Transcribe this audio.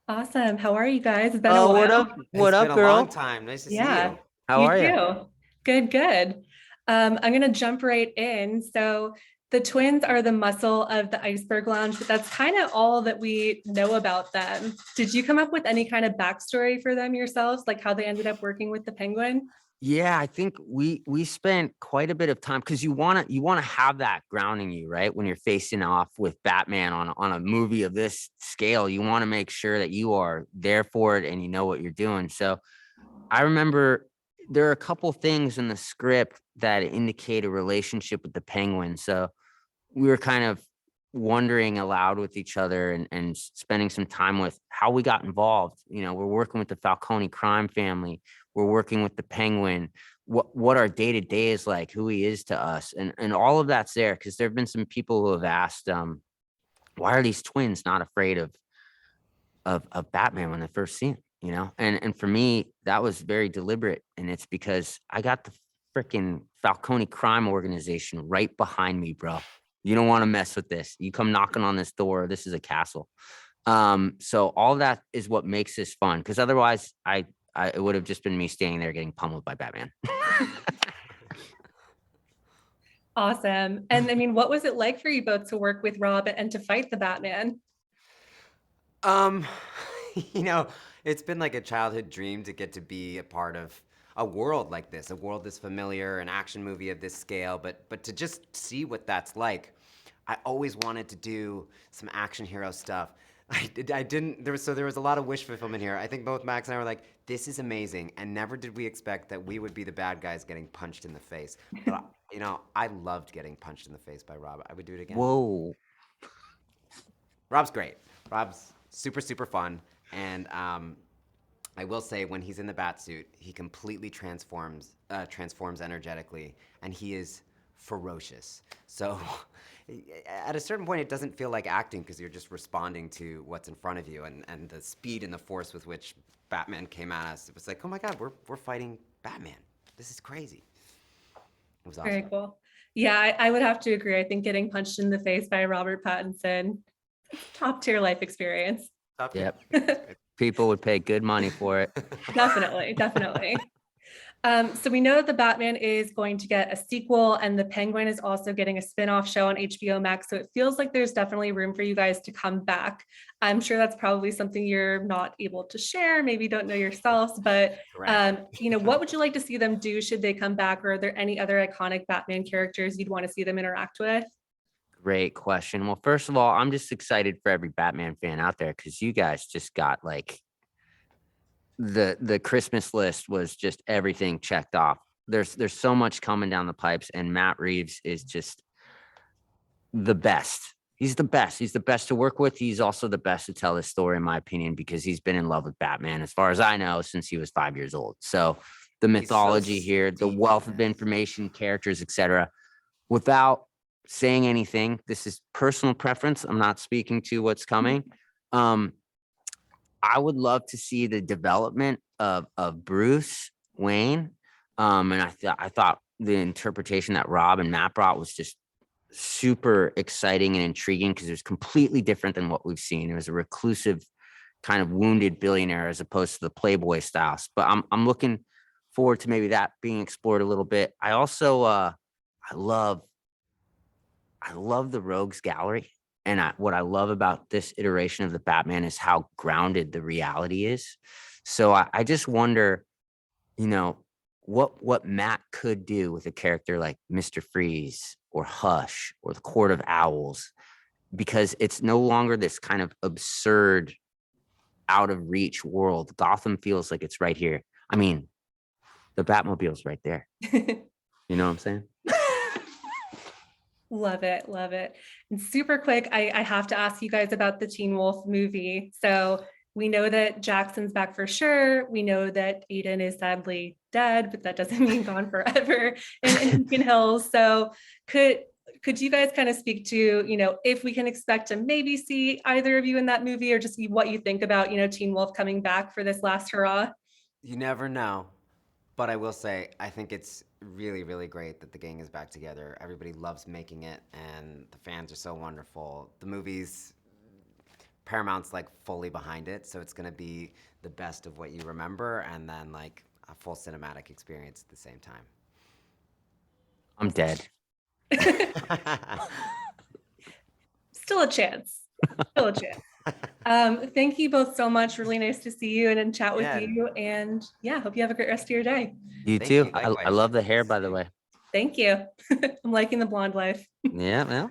Awesome. How are you guys? It's been a Oh, what while. up? What It's been up, a long girl? time. Nice to see Yeah, you. How you are you? too. Good, good. I'm going to jump right in. So, the twins are the muscle of the Iceberg Lounge, but that's kind of all that we know about them. Did you come up with any kind of backstory for them yourselves, like how they ended up working with the penguin? Yeah, I think we spent quite a bit of time because you wanna have that grounding you, right? When you're facing off with Batman on a movie of this scale, you want to make sure that you are there for it and you know what you're doing. So I remember there are a couple things in the script that indicate a relationship with the penguin. So we were kind of wondering aloud with each other and spending some time with how we got involved. We're working with the Falcone crime family. We're working with the Penguin. What our day to day is like, who he is to us, and all of that's there because there have been some people who have asked, why are these twins not afraid of Batman when they first see him? And for me, that was very deliberate, and it's because I got the freaking Falcone crime organization right behind me, bro. You don't want to mess with this. You come knocking on this door, this is a castle. So all that is what makes this fun, because otherwise I it would have just been me standing there getting pummeled by Batman. Awesome. And I mean, what was it like for you both to work with Rob and to fight the Batman? Um, you know, it's been like a childhood dream to get to be a part of a world like this, a world this familiar, an action movie of this scale, but to just see what that's like. I always wanted to do some action hero stuff. I didn't there was a lot of wish fulfillment here. I think both Max and I were like, this is amazing, and never did we expect that we would be the bad guys getting punched in the face. But I loved getting punched in the face by Rob. I would do it again. Whoa. Rob's great. Rob's super super fun, and I will say when he's in the bat suit, he completely transforms energetically, and he is ferocious. So at a certain point, it doesn't feel like acting because you're just responding to what's in front of you, and the speed and the force with which Batman came at us. It was like, oh my God, we're fighting Batman. This is crazy. It was Very awesome. cool. Yeah, I would have to agree. I think getting punched in the face by Robert Pattinson, top tier life experience. Top tier. Yep. People would pay good money for it. Definitely, definitely. So we know that the Batman is going to get a sequel, and the Penguin is also getting a spin-off show on HBO Max. So it feels like there's definitely room for you guys to come back. I'm sure that's probably something you're not able to share, maybe don't know yourselves, but Correct. what would you like to see them do should they come back? Or are there any other iconic Batman characters you'd want to see them interact with? Great question. Well, first of all, I'm just excited for every Batman fan out there because you guys just got like the Christmas list was just everything checked off. There's so much coming down the pipes, and Matt Reeves is just the best. He's the best. He's the best to work with. He's also the best to tell this story, in my opinion, because he's been in love with Batman, as far as I know, since he was 5 years old. So the He's so mythology here, the deep in wealth of this. information, characters, etc. Without saying anything, this is personal preference. I'm not speaking to what's coming. Um, I would love to see the development of Bruce Wayne. And I thought the interpretation that Rob and Matt brought was just super exciting and intriguing because it was completely different than what we've seen. It was a reclusive, kind of wounded billionaire as opposed to the Playboy styles. But I'm looking forward to maybe that being explored a little bit. I also I love I love the Rogues Gallery. And what I love about this iteration of the Batman is how grounded the reality is. So I just wonder, you know, what Matt could do with a character like Mr. Freeze or Hush or the Court of Owls, because it's no longer this kind of absurd, out of reach world. Gotham feels like it's right here. I mean, the Batmobile's right there. You know what I'm saying? Love it, love it. And super quick, I have to ask you guys about the Teen Wolf movie. So we know that Jackson's back for sure. We know that Aiden is sadly dead, but that doesn't mean gone forever in Beacon Hills. So could could you guys kind of speak to, if we can expect to maybe see either of you in that movie, or just what you think about, Teen Wolf coming back for this last hurrah? You never know. But I will say, I think it's really, really great that the gang is back together. Everybody loves making it, and the fans are so wonderful. The movie's Paramount's like fully behind it, so it's gonna be the best of what you remember, and then like a full cinematic experience at the same time. I'm dead. Still a chance. Still a chance. Thank you both so much. Really nice to see you and chat with Yeah. you. And yeah, hope you have a great rest of your day. You Thank too. you. I Likewise. love the hair, Nice to by the see you. way. Thank you. I'm liking the blonde life. Yeah, yeah.